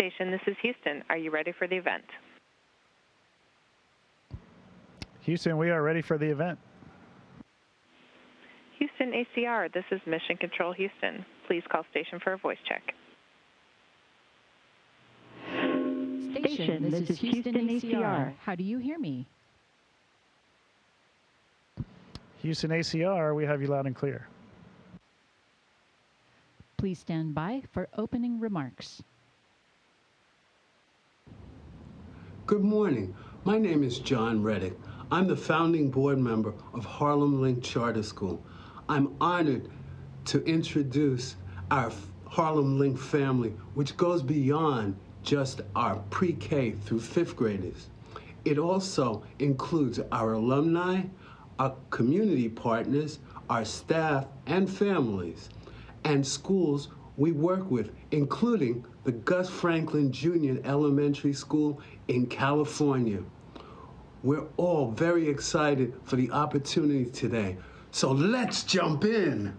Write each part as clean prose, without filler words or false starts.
Station, this is Houston. Are you ready for the event? Houston, we are ready for the event. Houston ACR, this is Mission Control Houston. Please call station for a voice check. Station, this is Houston ACR. How do you hear me? Houston ACR, we have you loud and clear. Please stand by for opening remarks. Good morning. My name is John Reddick. I'm the founding board member of Harlem Link Charter School. I'm honored to introduce our Harlem Link family, which goes beyond just our pre-K through fifth graders. It also includes our alumni, our community partners, our staff and families, and schools we work with, including the Gus Franklin Jr. Elementary School in California. We're all very excited for the opportunity today, so let's jump in.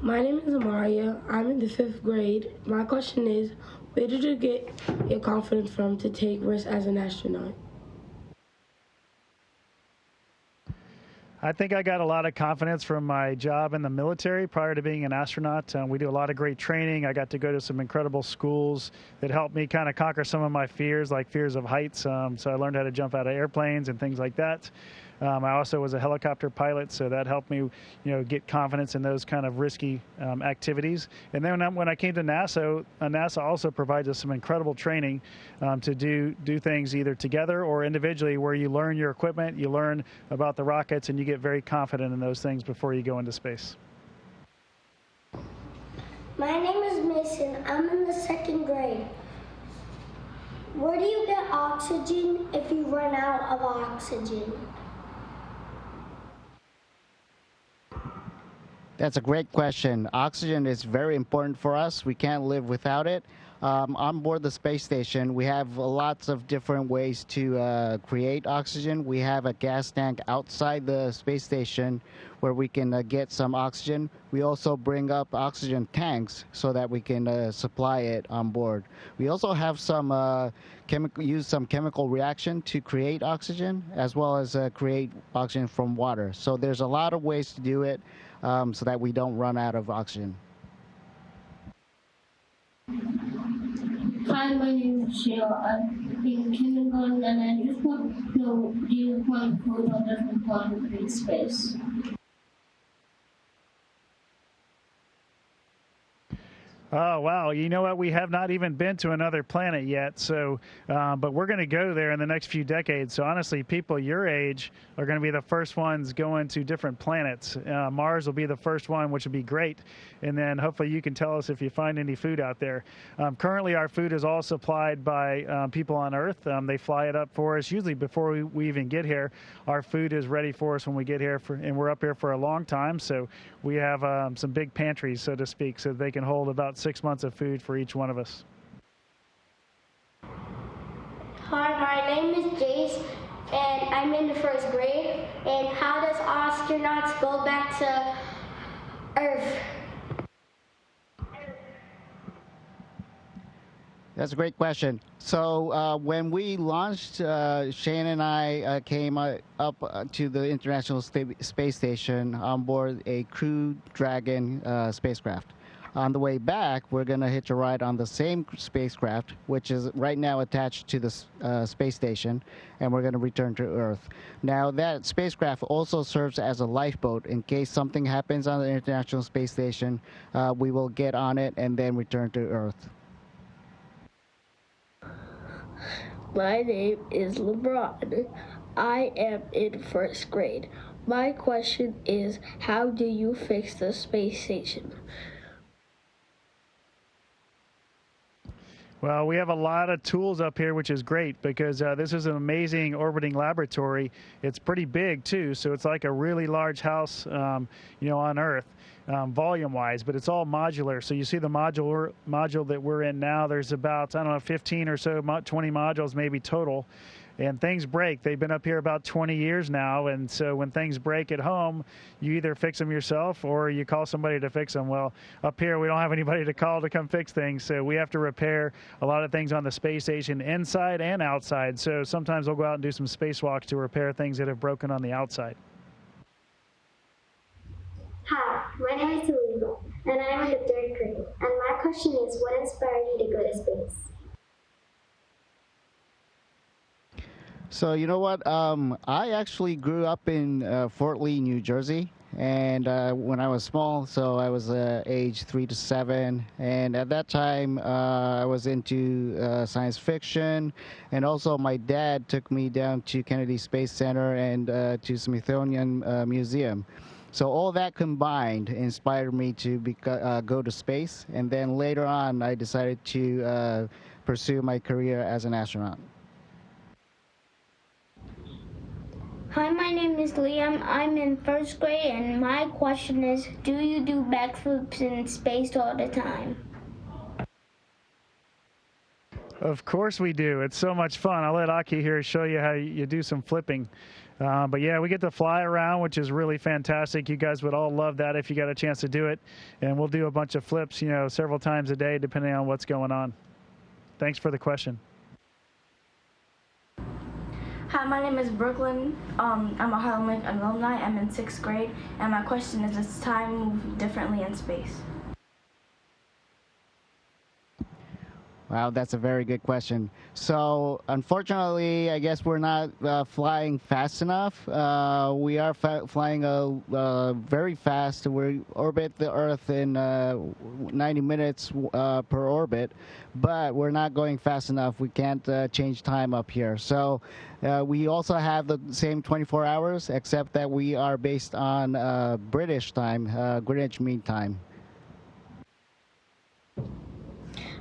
My name is Marya. I'm in the 5th grade. My question is, where did you get your confidence from to take risks as an astronaut? I think I got a lot of confidence from my job in the military prior to being an astronaut. We do a lot of great training. I got to go to some incredible schools that helped me kind of conquer some of my fears, like fears of heights. So I learned how to jump out of airplanes and things like that. I also was a helicopter pilot, so that helped me, get confidence in those kind of risky activities. And then when I came to NASA, NASA also provides us some incredible training to do things either together or individually, where you learn your equipment, you learn about the rockets, and you get very confident in those things before you go into space. My name is Mason. I'm in the 2nd grade. Where do you get oxygen if you run out of oxygen? That's a great question. Oxygen is very important for us. We can't live without it. On board the space station, we have lots of different ways to create oxygen. We have a gas tank outside the space station where we can get some oxygen. We also bring up oxygen tanks so that we can supply it on board. We also have some use some chemical reaction to create oxygen, as well as create oxygen from water. So there's a lot of ways to do it so that we don't run out of oxygen. Hi, my name is Sheila. I'm in kindergarten, and I just want to know, do you find food on different planets in space? Oh, wow. You know what? We have not even been to another planet yet. So, but we're going to go there in the next few decades. So honestly, people your age are going to be the first ones going to different planets. Mars will be the first one, which would be great. And then hopefully you can tell us if you find any food out there. Currently, our food is all supplied by people on Earth. They fly it up for us. Usually before we even get here, our food is ready for us when we get here. And we're up here for a long time. So we have some big pantries, so to speak, so they can hold about 6 months of food for each one of us. Hi, my name is Jace, and I'm in the 1st grade. And how does astronauts go back to Earth? That's a great question. So when we launched, Shane and I came up to the International Space Station on board a Crew Dragon spacecraft. On the way back, we're going to hitch a ride on the same spacecraft, which is right now attached to the space station, and we're going to return to Earth. Now, that spacecraft also serves as a lifeboat. In case something happens on the International Space Station, we will get on it and then return to Earth. My name is LeBron. I am in 1st grade. My question is, how do you fix the space station? Well, we have a lot of tools up here, which is great because this is an amazing orbiting laboratory. It's pretty big, too, so it's like a really large house, on Earth, volume-wise, but it's all modular. So you see the module that we're in now, there's about, 15 or so, 20 modules maybe total. and things break. They've been up here about 20 years now, and so when things break at home, you either fix them yourself or you call somebody to fix them. Well, up here we don't have anybody to call to come fix things, so we have to repair a lot of things on the space station inside and outside. So sometimes we'll go out and do some spacewalks to repair things that have broken on the outside. Hi, my name is Endeavour, and I am in the 3rd grade. And my question is, what inspired you to go to space? So you know what? I actually grew up in Fort Lee, New Jersey, and when I was small, so I was age 3 to 7, and at that time I was into science fiction, and also my dad took me down to Kennedy Space Center and to Smithsonian Museum. So all that combined inspired me to go to space, and then later on I decided to pursue my career as an astronaut. Hi, my name is Liam. I'm in 1st grade, and my question is, do you do backflips in space all the time? Of course we do. It's so much fun. I'll let Aki here show you how you do some flipping. But yeah, we get to fly around, which is really fantastic. You guys would all love that if you got a chance to do it. And we'll do a bunch of flips, you know, several times a day, depending on what's going on. Thanks for the question. Hi, my name is Brooklyn. I'm a Harlem Link alumni. I'm in 6th grade. And my question is, does time move differently in space? Wow, that's a very good question. So, unfortunately, I guess we're not flying fast enough. We are flying very fast. We orbit the Earth in 90 minutes per orbit, but we're not going fast enough. We can't change time up here. So, we also have the same 24 hours, except that we are based on British time, Greenwich Mean Time.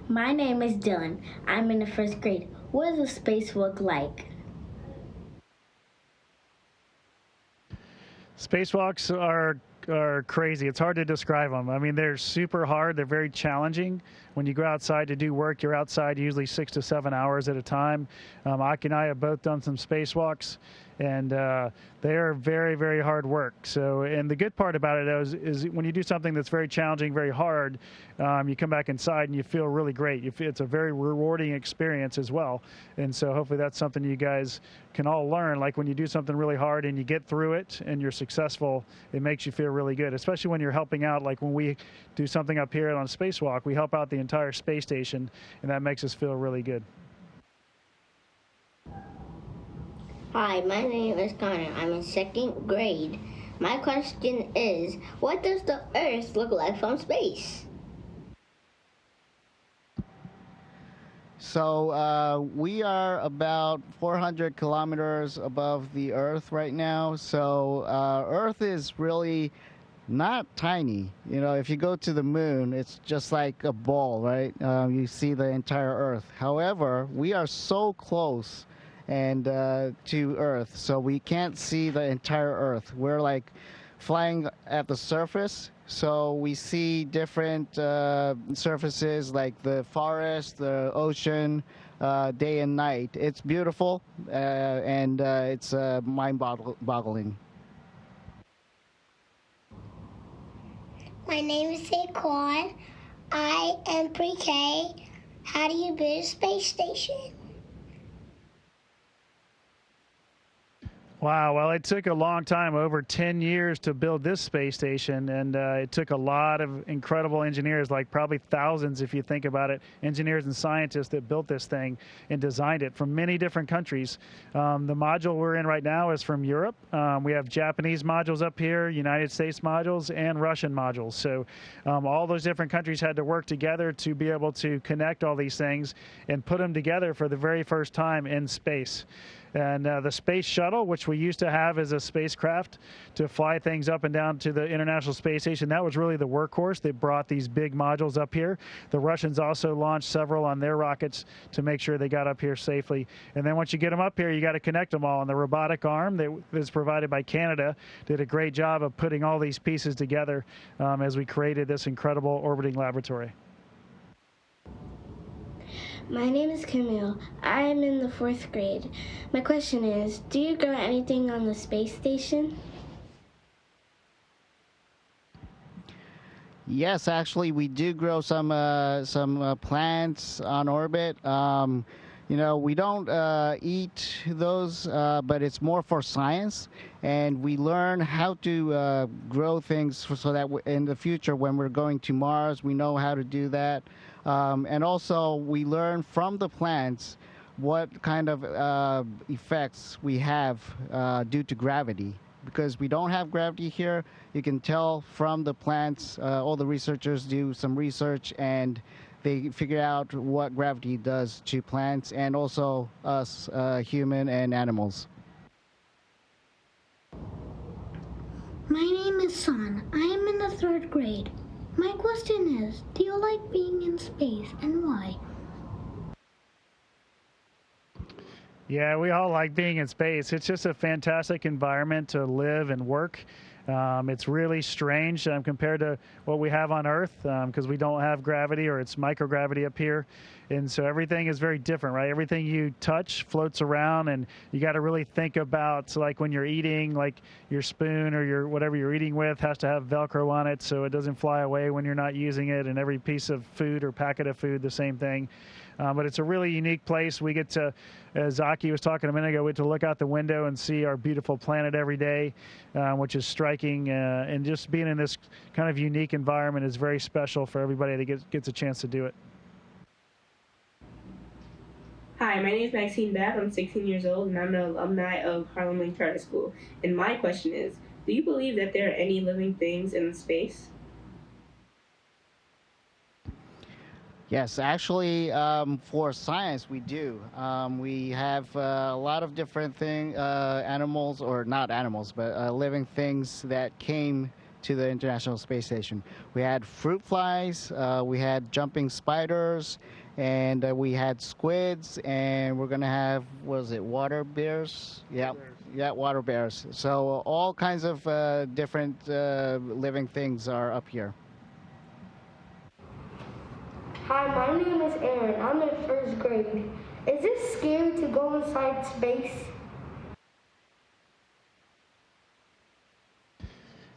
My name is Dylan. I'm in the 1st grade. What does a space look like? Spacewalks are crazy. It's hard to describe them. I mean, they're super hard. They're very challenging. When you go outside to do work, you're outside usually 6 to 7 hours at a time. Aki and I have both done some spacewalks, and they are very, very hard work. So, and the good part about it is when you do something that's very challenging, very hard, you come back inside and you feel really great. It's a very rewarding experience as well. And so hopefully that's something you guys can all learn. Like when you do something really hard and you get through it and you're successful, it makes you feel really good, especially when you're helping out. Like when we do something up here on a spacewalk, we help out the entire space station, and that makes us feel really good. Hi, my name is Connor. I'm in 2nd grade. My question is, what does the Earth look like from space? So we are about 400 kilometers above the Earth right now. So Earth is really not tiny. You know, if you go to the moon, it's just like a ball, right? You see the entire Earth. However, we are so close and to Earth, so we can't see the entire Earth. We're like flying at the surface, so we see different surfaces like the forest, the ocean, day and night. It's beautiful, and it's mind-boggling. My name is Saquon. I am pre-K. How do you build a space station? Wow, well, it took a long time, over 10 years to build this space station, and it took a lot of incredible engineers, like probably thousands if you think about it, engineers and scientists that built this thing and designed it from many different countries. The module we're in right now is from Europe. We have Japanese modules up here, United States modules, and Russian modules. So all those different countries had to work together to be able to connect all these things and put them together for the very first time in space. And the space shuttle, which we used to have as a spacecraft to fly things up and down to the International Space Station, that was really the workhorse. They brought these big modules up here. The Russians also launched several on their rockets to make sure they got up here safely. And then once you get them up here, you got to connect them all. And the robotic arm that is provided by Canada did a great job of putting all these pieces together as we created this incredible orbiting laboratory. My name is Camille. I am in the 4th grade. My question is, do you grow anything on the space station? Yes, actually, we do grow some plants on orbit. You know, we don't eat those, but it's more for science, and we learn how to grow things so that in the future, when we're going to Mars, we know how to do that. And also, we learn from the plants what kind of effects we have due to gravity. Because we don't have gravity here, you can tell from the plants. All the researchers do some research, and they figure out what gravity does to plants and also us, human and animals. My name is San. I am in the 3rd grade. My question is, do you like being in space and why? Yeah, we all like being in space. It's just a fantastic environment to live and work. It's really strange compared to what we have on Earth because we don't have gravity, or it's microgravity up here. And so everything is very different, right? Everything you touch floats around, and you got to really think about, so like when you're eating, like your spoon or your whatever you're eating with has to have Velcro on it so it doesn't fly away when you're not using it, and every piece of food or packet of food, the same thing. But it's a really unique place. We get to, as Aki was talking a minute ago, we get to look out the window and see our beautiful planet every day, which is striking. And just being in this kind of unique environment is very special for everybody that gets a chance to do it. Hi, my name is Maxine Babb. I'm 16 years old, and I'm an alumni of Harlem Link Charter School. And my question is, do you believe that there are any living things in space? Yes, actually, for science, we do. We have a lot of different animals, or not animals, but living things that came to the International Space Station. We had fruit flies, we had jumping spiders, and we had squids, and we're going to have, what is it, water bears? Yeah, water bears. So all kinds of different living things are up here. Hi, my name is Aaron. I'm in 1st grade. Is it scary to go inside space?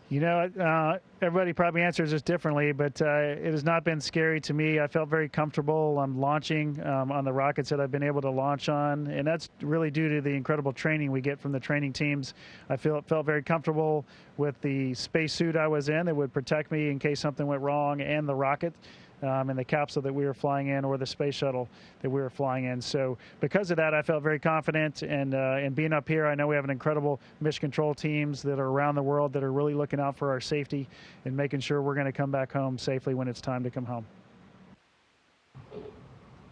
You know, everybody probably answers this differently, but it has not been scary to me. I felt very comfortable launching on the rockets that I've been able to launch on, and that's really due to the incredible training we get from the training teams. I felt very comfortable with the spacesuit I was in that would protect me in case something went wrong, and the rocket. And the capsule that we were flying in, or the space shuttle that we were flying in. So because of that, I felt very confident. And being up here, I know we have an incredible mission control teams that are around the world that are really looking out for our safety and making sure we're going to come back home safely when it's time to come home.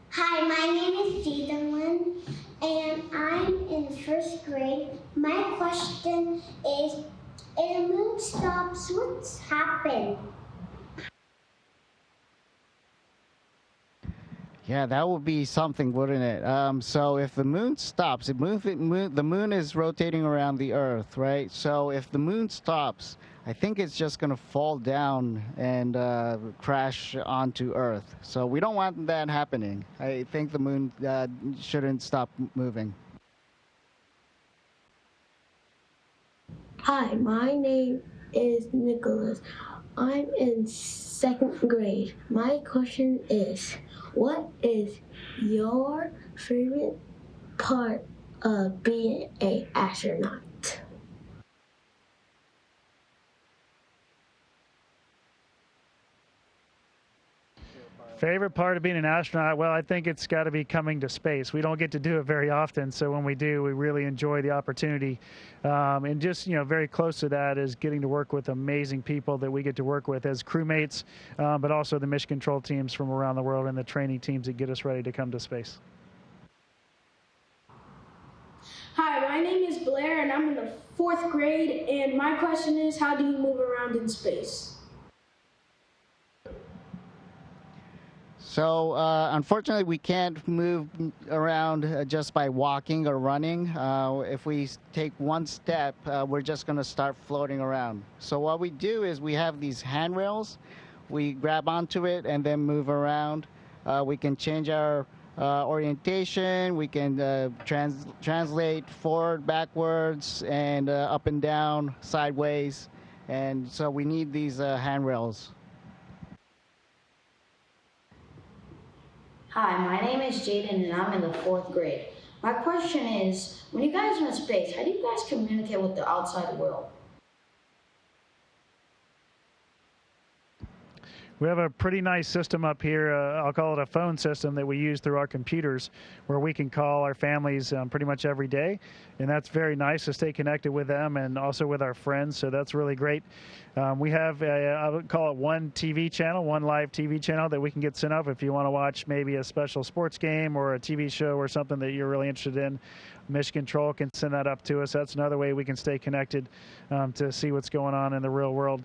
Hi, my name is Jaden, and I'm in 1st grade. My question is, if the moon stops, what's happened? Yeah, that would be something, wouldn't it? So if the moon stops, the moon is rotating around the Earth, right? So if the moon stops, I think it's just going to fall down and crash onto Earth. So we don't want that happening. I think the moon shouldn't stop moving. Hi, my name is Nicholas. I'm in 2nd grade. My question is, what is your favorite part of being an astronaut? Favorite part of being an astronaut? Well, I think it's got to be coming to space. We don't get to do it very often, so when we do, we really enjoy the opportunity. And just, very close to that is getting to work with amazing people that we get to work with as crewmates, but also the mission control teams from around the world and the training teams that get us ready to come to space. Hi, my name is Blair, and I'm in the 4th grade, and my question is, how do you move around in space? So unfortunately, we can't move around just by walking or running. If we take one step, we're just going to start floating around. So what we do is we have these handrails. We grab onto it and then move around. We can change our orientation. We can translate forward, backwards, and up and down, sideways. And so we need these handrails. Hi, my name is Jaden and I'm in the 4th grade. My question is, when you guys are in space, how do you guys communicate with the outside world? We have a pretty nice system up here. I'll call it a phone system that we use through our computers where we can call our families pretty much every day. And that's very nice to stay connected with them and also with our friends. So that's really great. We have, I would call it one TV channel, one live TV channel that we can get sent up if you want to watch maybe a special sports game or a TV show or something that you're really interested in. Mission Control can send that up to us. That's another way we can stay connected to see what's going on in the real world.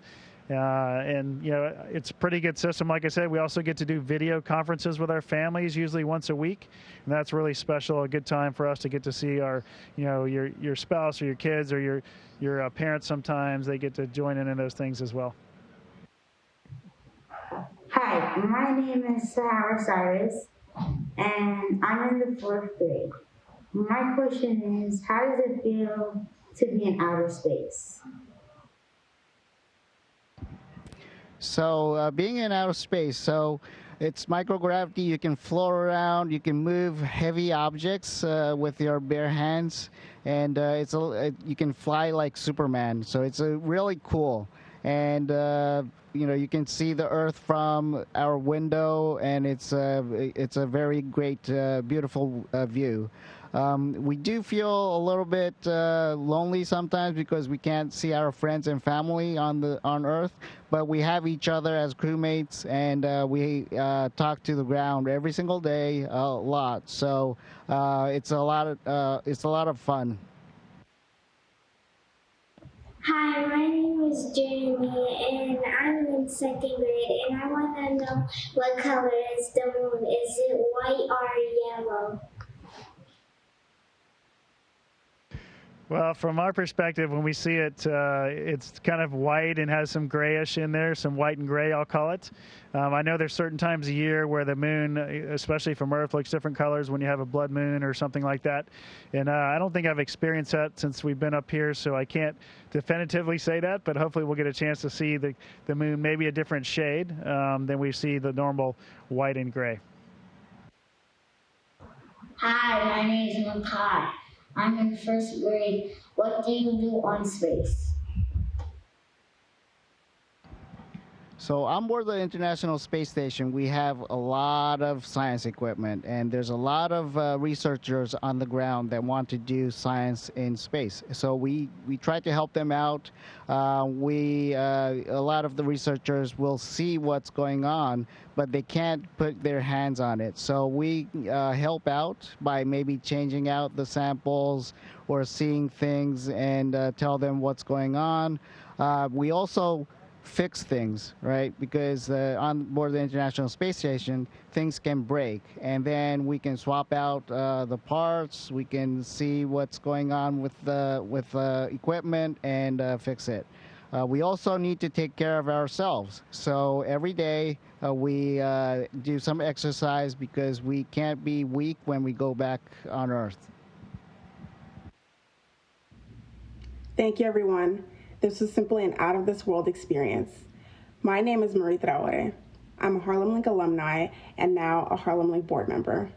And, you know, it's a pretty good system. Like I said, we also get to do video conferences with our families, usually once a week. And that's really special, a good time for us to get to see our, you know, your spouse or your kids or your parents sometimes. They get to join in those things as well. Hi, my name is Sahra, and I'm in the 4th grade. My question is, how does it feel to be in outer space? So being in outer space, so it's microgravity. You can float around, you can move heavy objects with your bare hands, and you can fly like Superman. So it's really cool. And you know, you can see the Earth from our window, and it's a very great, beautiful view. We do feel a little bit lonely sometimes because we can't see our friends and family on Earth, but we have each other as crewmates, and we talk to the ground every single day a lot. So it's a lot of fun. Hi, my name is Jaden and I'm in 2nd grade, and I want to know what color is the moon. Is it white or yellow? Well, from our perspective, when we see it, it's kind of white and has some grayish in there, some white and gray, I'll call it. I know there's certain times a year where the moon, especially from Earth, looks different colors when you have a blood moon or something like that. And I don't think I've experienced that since we've been up here, so I can't definitively say that, but hopefully we'll get a chance to see the moon maybe a different shade than we see the normal white and gray. Hi, my name is Makai. I'm in 1st grade. What do you do on space? So on board the International Space Station, we have a lot of science equipment, and there's a lot of researchers on the ground that want to do science in space. So we try to help them out. A lot of the researchers will see what's going on, but they can't put their hands on it. So we help out by maybe changing out the samples or seeing things and tell them what's going on. We also fix things, right? Because on board the International Space Station, things can break, and then we can swap out the parts. We can see what's going on with the equipment and fix it. We also need to take care of ourselves. So every day we do some exercise because we can't be weak when we go back on Earth. Thank you, everyone. This was simply an out-of-this-world experience. My name is Marie Traore. I'm a Harlem Link alumni and now a Harlem Link board member.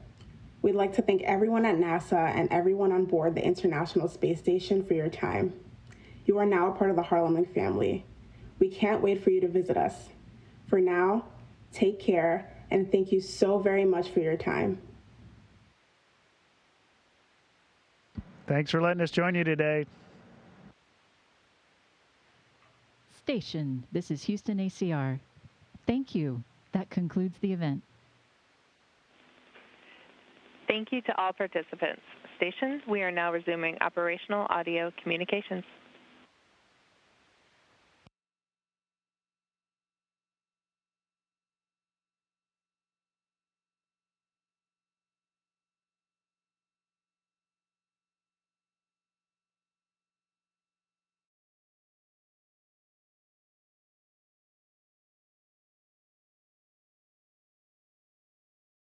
We'd like to thank everyone at NASA and everyone on board the International Space Station for your time. You are now a part of the Harlem Link family. We can't wait for you to visit us. For now, take care, and thank you so very much for your time. Thanks for letting us join you today. Station, this is Houston ACR. Thank you. That concludes the event. Thank you to all participants. Station, we are now resuming operational audio communications.